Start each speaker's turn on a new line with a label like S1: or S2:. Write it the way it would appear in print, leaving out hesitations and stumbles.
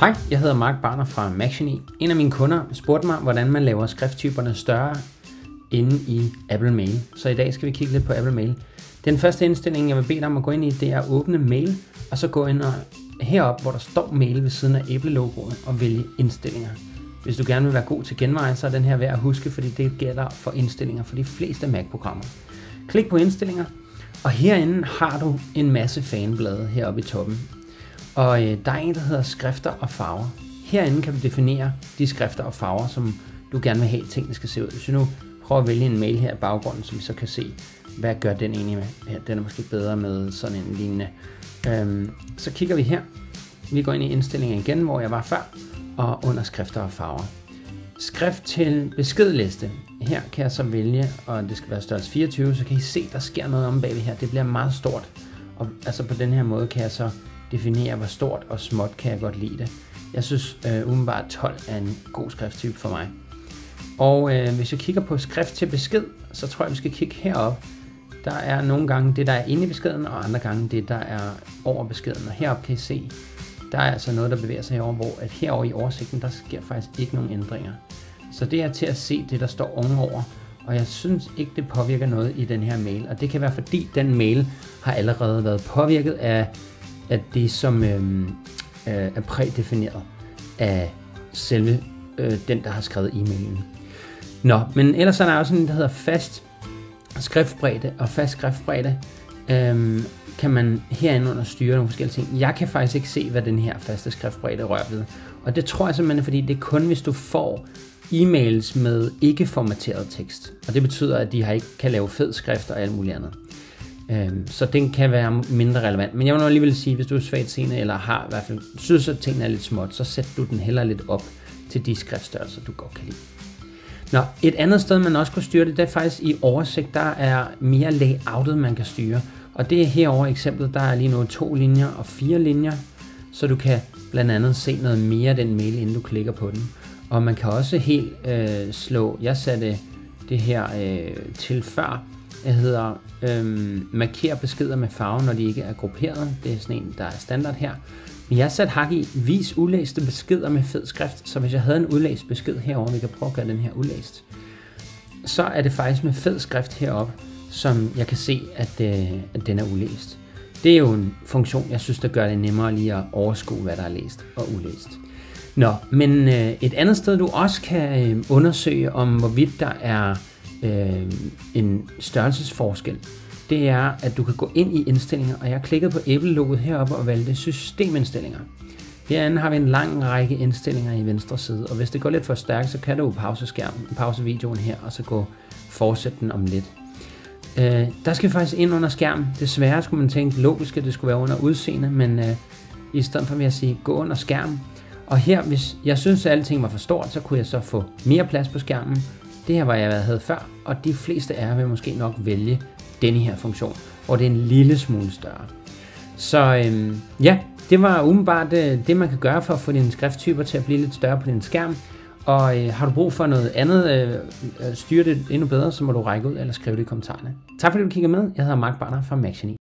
S1: Hej, jeg hedder Mark Barner fra MacGenie. En af mine kunder spurgte mig, hvordan man laver skrifttyperne større inde i Apple Mail. Så i dag skal vi kigge lidt på Apple Mail. Den første indstilling, jeg vil bede dig om at gå ind i, det er at åbne Mail, og så gå ind og herop, hvor der står Mail ved siden af Apple-logoet, og vælge indstillinger. Hvis du gerne vil være god til genveje, så er den her værd at huske, fordi det gælder for indstillinger for de fleste Mac-programmer. Klik på indstillinger, og herinde har du en masse fanblade heroppe i toppen. Og der er en, der hedder skrifter og farver. Herinde kan du definere de skrifter og farver, som du gerne vil have, tingene skal se ud. Hvis vi nu prøver at vælge en mail her i baggrunden, så vi så kan se, hvad gør den egentlig med. Her, den er måske bedre med sådan en lignende. Så kigger vi her. Vi går ind i indstillinger igen, hvor jeg var før, og under skrifter og farver. Skrift til beskedliste. Her kan jeg så vælge, og det skal være størrelse 24, så kan I se, der sker noget om bagved her. Det bliver meget stort. Og altså på den her måde kan jeg så definere, hvor stort og småt kan jeg godt lide det. Jeg synes umiddelbart 12 er en god skrifttype for mig. Og hvis jeg kigger på skrift til besked, så tror jeg, vi skal kigge herop. Der er nogle gange det, der er inde i beskeden, og andre gange det, der er over beskeden. Og heroppe kan I se, der er altså noget, der bevæger sig herover, hvor at herovre i oversigten, der sker faktisk ikke nogen ændringer. Så det er til at se det, der står ovenover. Og jeg synes ikke, det påvirker noget i den her mail. Og det kan være, fordi den mail har allerede været påvirket af det, som er prædefineret af selve den, der har skrevet e-mailen. Nå, men ellers er der også en, der hedder fast skriftbredde, og fast skriftbredde kan man herinde under styre nogle forskellige ting. Jeg kan faktisk ikke se, hvad den her faste skriftbredde rører ved. Og det tror jeg simpelthen, fordi det er kun, hvis du får e-mails med ikke formateret tekst. Og det betyder, at de ikke kan lave fed skrift og alt muligt andet. Så den kan være mindre relevant. Men jeg vil nu alligevel sige, hvis du er svagt seende, eller har i hvert fald synes, at tingene er lidt småt, så sæt du den heller lidt op til de skriftstørrelser, du godt kan lide. Nå, et andet sted, man også kan styre det, det er faktisk i oversigt, der er mere layoutet, man kan styre. Og det er herover eksemplet, der er lige nu 2 linjer og 4 linjer, så du kan blandt andet se noget mere af den mail, inden du klikker på den. Og man kan også helt slå, jeg satte det her til før, jeg hedder marker beskeder med farve, når de ikke er grupperet. Det er sådan en, der er standard her. Men jeg har sat hak i vis ulæste beskeder med fed skrift, så hvis jeg havde en udlæst besked herover, vi kan prøve at gøre den her udlæst, så er det faktisk med fed skrift heroppe, som jeg kan se, at den er ulæst. Det er jo en funktion, jeg synes, der gør det nemmere lige at overskue, hvad der er læst og ulæst. Nå, men et andet sted, du også kan undersøge om, hvorvidt der er en størrelsesforskel, det er, at du kan gå ind i indstillinger, og jeg har klikket på Apple-logoet heroppe og valgte systemindstillinger. Herinde har vi en lang række indstillinger i venstre side, og hvis det går lidt for stærkt, så kan du pause videoen her, og så fortsætte den om lidt. Der skal vi faktisk ind under skærmen. Desværre skulle man tænke logisk, at det skulle være under udseende, men i stedet for vil jeg sige, gå under skærmen. Og her, hvis jeg synes, at alting var for stort, så kunne jeg så få mere plads på skærmen. Det her var jeg havde før, og de fleste af jer vil måske nok vælge denne her funktion, hvor det er en lille smule større. Så ja, det var umiddelbart det, man kan gøre for at få dine skrifttyper til at blive lidt større på din skærm. Og har du brug for noget andet, styre det endnu bedre, så må du række ud eller skrive det i kommentarerne. Tak fordi du kiggede med. Jeg hedder Mark Barner fra MacGenie.